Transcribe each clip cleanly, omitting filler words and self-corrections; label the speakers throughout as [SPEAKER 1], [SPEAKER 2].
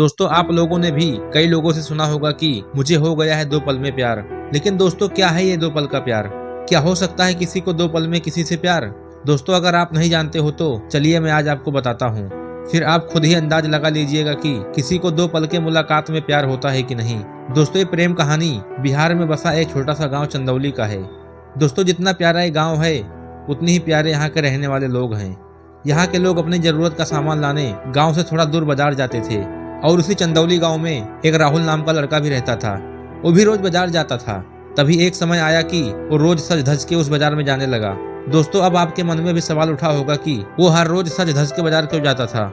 [SPEAKER 1] दोस्तों आप लोगों ने भी कई लोगों से सुना होगा कि मुझे हो गया है 2 पल में प्यार। लेकिन दोस्तों क्या है ये 2 पल का प्यार? क्या हो सकता है किसी को 2 पल में किसी से प्यार? दोस्तों अगर आप नहीं जानते हो तो चलिए मैं आज आपको बताता हूँ। फिर आप खुद ही अंदाज लगा लीजिएगा कि किसी को 2 पल के मुलाकात में प्यार होता है कि नहीं। दोस्तों ये प्रेम कहानी बिहार में बसा एक छोटा सा गाँव चंदौली का है। दोस्तों जितना प्यारा ये गाँव है उतनी ही प्यारे यहाँ के रहने वाले लोग हैं। यहाँ के लोग अपनी जरूरत का सामान लाने गाँव से थोड़ा दूर बाजार जाते थे और उसी चंदौली गांव में एक राहुल नाम का लड़का भी रहता था। वो भी रोज बाजार जाता था। तभी एक समय आया कि वो रोज सज धज के उस बाजार में जाने लगा। दोस्तों अब आपके मन में भी सवाल उठा होगा कि वो हर रोज सज धज के बाजार क्यों जाता था।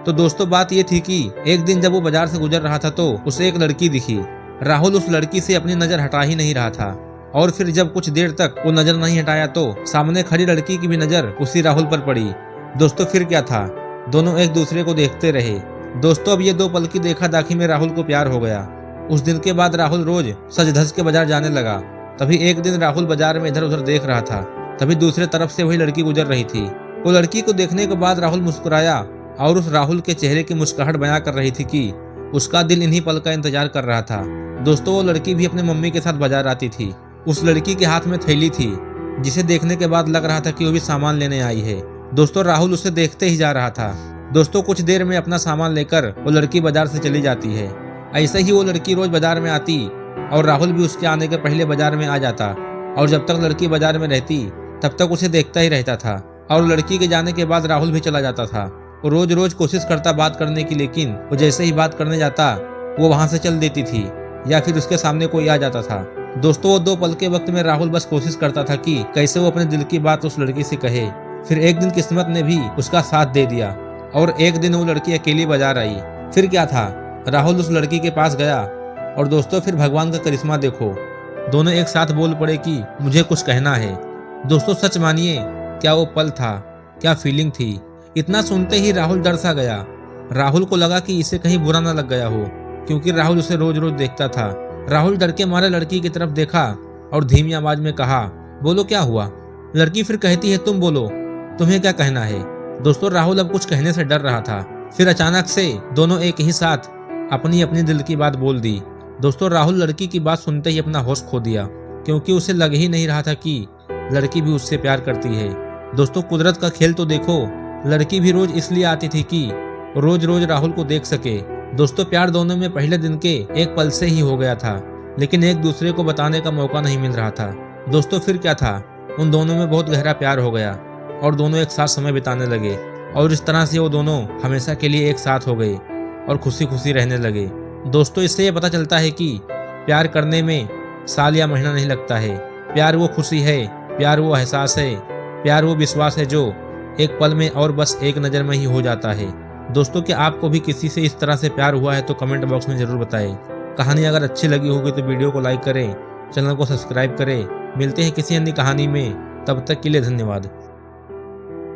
[SPEAKER 1] तो दोस्तों बात ये थी कि एक दिन जब वो बाजार से गुजर रहा था तो उसे एक लड़की दिखी। राहुल उस लड़की से अपनी नजर हटा ही नहीं रहा था और फिर जब कुछ देर तक वो नजर नहीं हटाया तो सामने खड़ी लड़की की भी नजर उसी राहुल पर पड़ी। दोस्तों फिर क्या था, दोनों एक दूसरे को देखते रहे। दोस्तों अब ये 2 पल की देखा दाखी में राहुल को प्यार हो गया। उस दिन के बाद राहुल रोज सज धज के बाजार जाने लगा। तभी एक दिन राहुल बाजार में इधर उधर देख रहा था। तभी दूसरे तरफ से वही लड़की गुजर रही थी। वो लड़की को देखने के बाद राहुल मुस्कुराया और उस राहुल के चेहरे की मुस्कुराहट बयां कर रही थी कि उसका दिल इन्हीं पल का इंतजार कर रहा था। दोस्तों वो लड़की भी अपने मम्मी के साथ बाजार आती थी। उस लड़की के हाथ में थैली थी जिसे देखने के बाद लग रहा था कि वो भी सामान लेने आई है। दोस्तों राहुल उसे देखते ही जा रहा था। दोस्तों कुछ देर में अपना सामान लेकर वो लड़की बाजार से चली जाती है। ऐसे ही वो लड़की रोज बाजार में आती और राहुल भी उसके आने के पहले बाजार में आ जाता और जब तक लड़की बाजार में रहती तब तक उसे देखता ही रहता था और लड़की के जाने के बाद राहुल भी चला जाता था। वो रोज रोज कोशिश करता बात करने की, लेकिन वो जैसे ही बात करने जाता वो वहां से चल देती थी या फिर उसके सामने कोई आ जाता था। दोस्तों वो 2 पल के वक्त में राहुल बस कोशिश करता था कि कैसे वो अपने दिल की बात उस लड़की से कहे। फिर एक दिन किस्मत ने भी उसका साथ दे दिया और एक दिन वो लड़की अकेली बाजार आई। फिर क्या था, राहुल उस लड़की के पास गया और दोस्तों फिर भगवान का करिश्मा देखो, दोनों एक साथ बोल पड़े कि मुझे कुछ कहना है। दोस्तों सच मानिए क्या वो पल था, क्या फीलिंग थी। इतना सुनते ही राहुल डर सा गया। राहुल को लगा कि इसे कहीं बुरा ना लग गया हो क्योंकि राहुल उसे रोज रोज देखता था। राहुल डर के मारे लड़की की तरफ देखा और धीमी आवाज में कहा, बोलो क्या हुआ। लड़की फिर कहती है, तुम बोलो, तुम्हें क्या कहना है। दोस्तों राहुल अब कुछ कहने से डर रहा था। फिर अचानक से दोनों एक ही साथ अपनी अपनी दिल की बात बोल दी। दोस्तों राहुल लड़की की बात सुनते ही अपना होश खो दिया क्योंकि उसे लग ही नहीं रहा था कि लड़की भी उससे प्यार करती है। दोस्तों कुदरत का खेल तो देखो, लड़की भी रोज इसलिए आती थी कि रोज रोज राहुल को देख सके। दोस्तों प्यार दोनों में पहले दिन के एक पल से ही हो गया था, लेकिन एक दूसरे को बताने का मौका नहीं मिल रहा था। दोस्तों फिर क्या था, उन दोनों में बहुत गहरा प्यार हो गया और दोनों एक साथ समय बिताने लगे और इस तरह से वो दोनों हमेशा के लिए एक साथ हो गए और खुशी खुशी रहने लगे। दोस्तों इससे ये पता चलता है कि प्यार करने में साल या महीना नहीं लगता है। प्यार वो खुशी है, प्यार वो एहसास है, प्यार वो विश्वास है जो एक पल में और बस एक नज़र में ही हो जाता है। दोस्तों क्या आपको भी किसी से इस तरह से प्यार हुआ है तो कमेंट बॉक्स में ज़रूर बताएं। कहानी अगर अच्छी लगी होगी तो वीडियो को लाइक करें, चैनल को सब्सक्राइब करें। मिलते हैं किसी अन्य कहानी में, तब तक के लिए धन्यवाद।